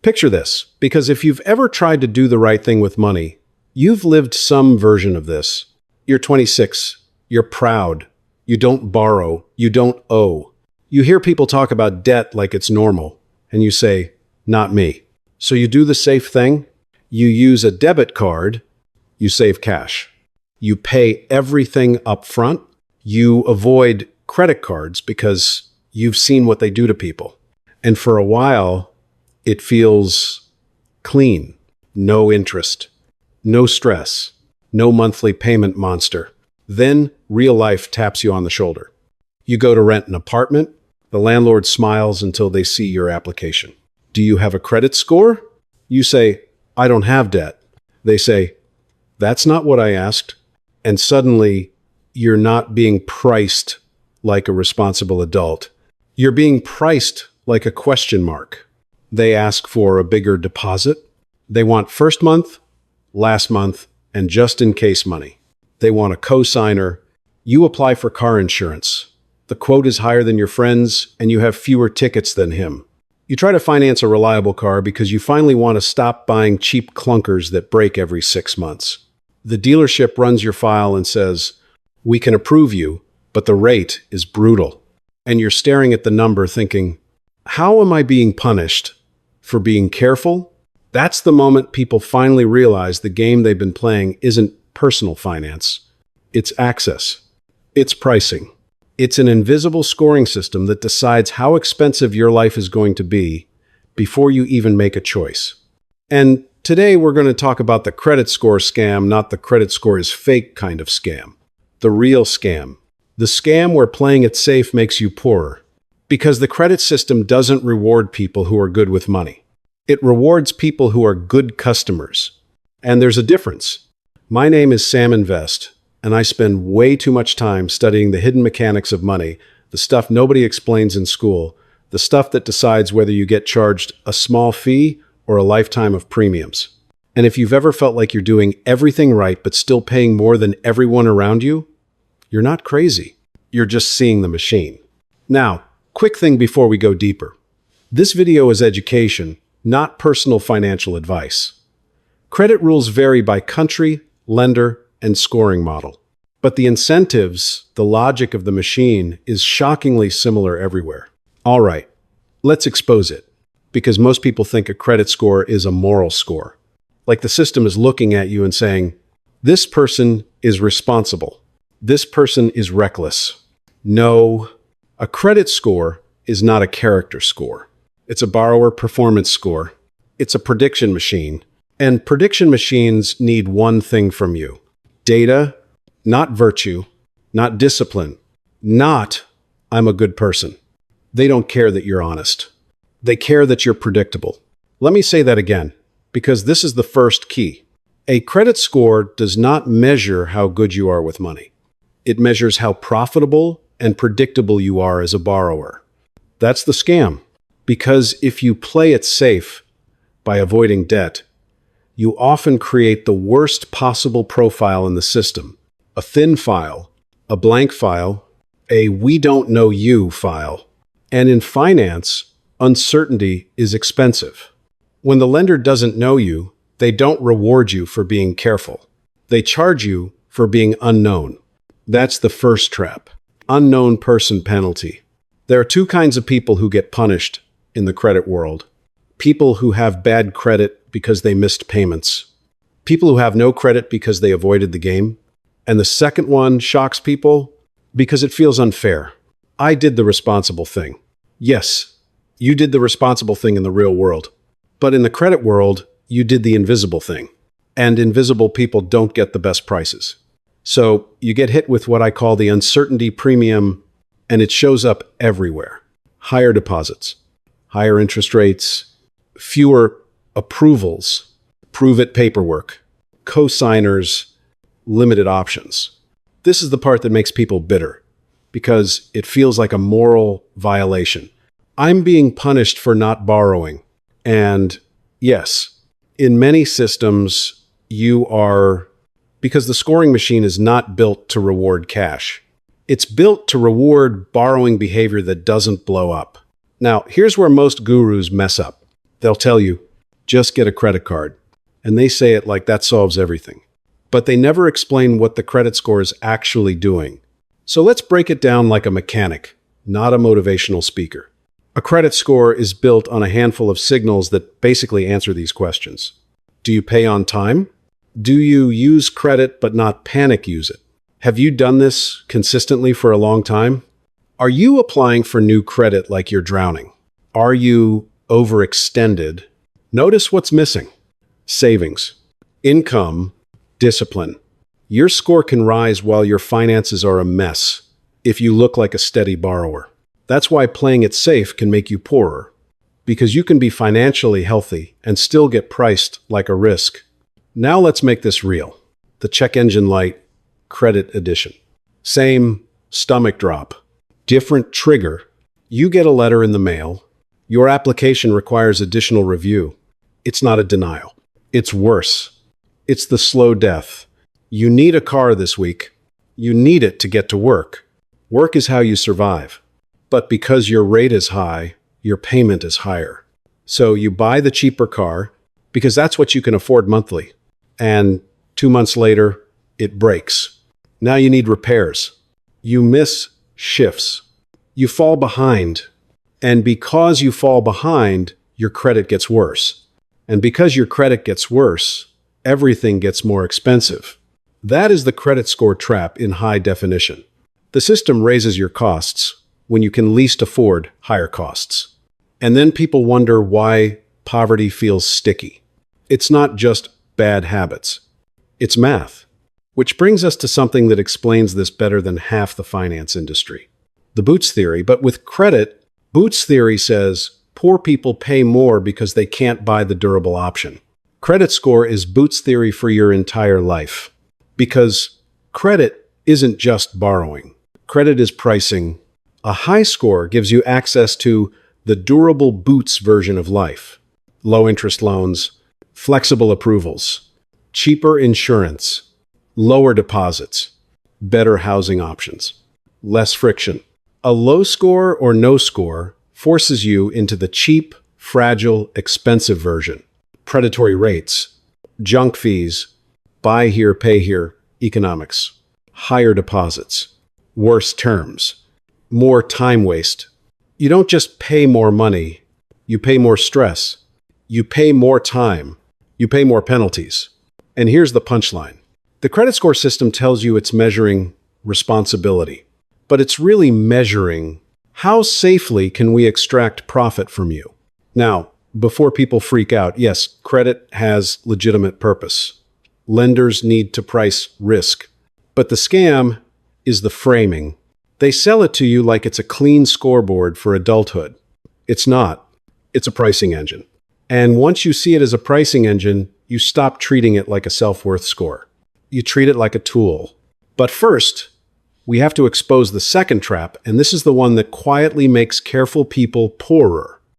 Picture this, because if you've ever tried to do the right thing with money, you've lived some version of this. You're 26, you're proud, you don't borrow, you don't owe. You hear people talk about debt like it's normal, and you say, not me. So you do the safe thing, you use a debit card, you save cash. You pay everything up front, you avoid credit cards because you've seen what they do to people. And for a while, it feels clean, no interest, no stress, no monthly payment monster. Then real life taps you on the shoulder. You go to rent an apartment. The landlord smiles until they see your application. Do you have a credit score? You say, I don't have debt. They say, that's not what I asked. And suddenly, you're not being priced like a responsible adult. You're being priced like a question mark. They ask for a bigger deposit. They want first month, last month, and just in case money. They want a co-signer. You apply for car insurance. The quote is higher than your friend's, and you have fewer tickets than him. You try to finance a reliable car because you finally want to stop buying cheap clunkers that break every 6 months. The dealership runs your file and says, we can approve you, but the rate is brutal. And you're staring at the number thinking, how am I being punished? For being careful? That's the moment people finally realize the game they've been playing isn't personal finance. It's access. It's pricing. It's an invisible scoring system that decides how expensive your life is going to be before you even make a choice. And today we're going to talk about the credit score scam, not the credit score is fake kind of scam. The real scam. The scam where playing it safe makes you poorer. Because the credit system doesn't reward people who are good with money. It rewards people who are good customers. And there's a difference. My name is Sam Invest, and I spend way too much time studying the hidden mechanics of money, the stuff nobody explains in school, the stuff that decides whether you get charged a small fee or a lifetime of premiums. And if you've ever felt like you're doing everything right but still paying more than everyone around you, you're not crazy. You're just seeing the machine. Now, quick thing before we go deeper. This video is education, not personal financial advice. Credit rules vary by country, lender, and scoring model. But the incentives, the logic of the machine, is shockingly similar everywhere. All right, let's expose it. Because most people think a credit score is a moral score. Like the system is looking at you and saying, this person is responsible. This person is reckless. No. A credit score is not a character score. It's a borrower performance score. It's a prediction machine. And prediction machines need one thing from you. Data, not virtue, not discipline, not I'm a good person. They don't care that you're honest. They care that you're predictable. Let me say that again, because this is the first key. A credit score does not measure how good you are with money. It measures how profitable and predictable you are as a borrower. That's the scam. Because if you play it safe by avoiding debt, you often create the worst possible profile in the system. A thin file, a blank file, a we don't know you file. And in finance, uncertainty is expensive. When the lender doesn't know you, they don't reward you for being careful. They charge you for being unknown. That's the first trap. Unknown person penalty. There are two kinds of people who get punished in the credit world. People who have bad credit because they missed payments. People who have no credit because they avoided the game. And the second one shocks people because it feels unfair. I did the responsible thing. Yes, you did the responsible thing in the real world. But in the credit world, you did the invisible thing. And invisible people don't get the best prices. So you get hit with what I call the uncertainty premium, and it shows up everywhere. Higher deposits, higher interest rates, fewer approvals, prove-it paperwork, co-signers, limited options. This is the part that makes people bitter, because it feels like a moral violation. I'm being punished for not borrowing. And yes, in many systems, you are... Because the scoring machine is not built to reward cash. It's built to reward borrowing behavior that doesn't blow up. Now, here's where most gurus mess up. They'll tell you, Just get a credit card. And they say it like that solves everything. But they never explain what the credit score is actually doing. So let's break it down like a mechanic, not a motivational speaker. A credit score is built on a handful of signals that basically answer these questions. Do you pay on time? Do you use credit but not panic use it? Have you done this consistently for a long time? Are you applying for new credit like you're drowning? Are you overextended? Notice what's missing. Savings, income, discipline. Your score can rise while your finances are a mess if you look like a steady borrower. That's why playing it safe can make you poorer, because you can be financially healthy and still get priced like a risk. Now let's make this real. The Check Engine Light Credit Edition. Same stomach drop, different trigger. You get a letter in the mail. Your application requires additional review. It's not a denial. It's worse. It's the slow death. You need a car this week. You need it to get to work. Work is how you survive. But because your rate is high, your payment is higher. So you buy the cheaper car because that's what you can afford monthly. And 2 months later, it breaks. Now you need repairs. You miss shifts. You fall behind. And because you fall behind, your credit gets worse. And because your credit gets worse, everything gets more expensive. That is the credit score trap in high definition. The system raises your costs when you can least afford higher costs. And then people wonder why poverty feels sticky. It's not just bad habits. It's math. Which brings us to something that explains this better than half the finance industry. The Boots theory, but with credit, Boots theory says poor people pay more because they can't buy the durable option. Credit score is Boots theory for your entire life. Because credit isn't just borrowing. Credit is pricing. A high score gives you access to the durable Boots version of life. Low interest loans, flexible approvals, cheaper insurance, lower deposits, better housing options, less friction. A low score or no score forces you into the cheap, fragile, expensive version. Predatory rates, junk fees, buy here, pay here economics, higher deposits, worse terms, more time waste. You don't just pay more money, you pay more stress, you pay more time, you pay more penalties. And here's the punchline. The credit score system tells you it's measuring responsibility, but it's really measuring how safely can we extract profit from you. Now, before people freak out, yes, credit has legitimate purpose. Lenders need to price risk. But the scam is the framing. They sell it to you like it's a clean scoreboard for adulthood. It's not. It's a pricing engine. And once you see it as a pricing engine, you stop treating it like a self-worth score. You treat it like a tool. But first, we have to expose the second trap, and this is the one that quietly makes careful people poorer.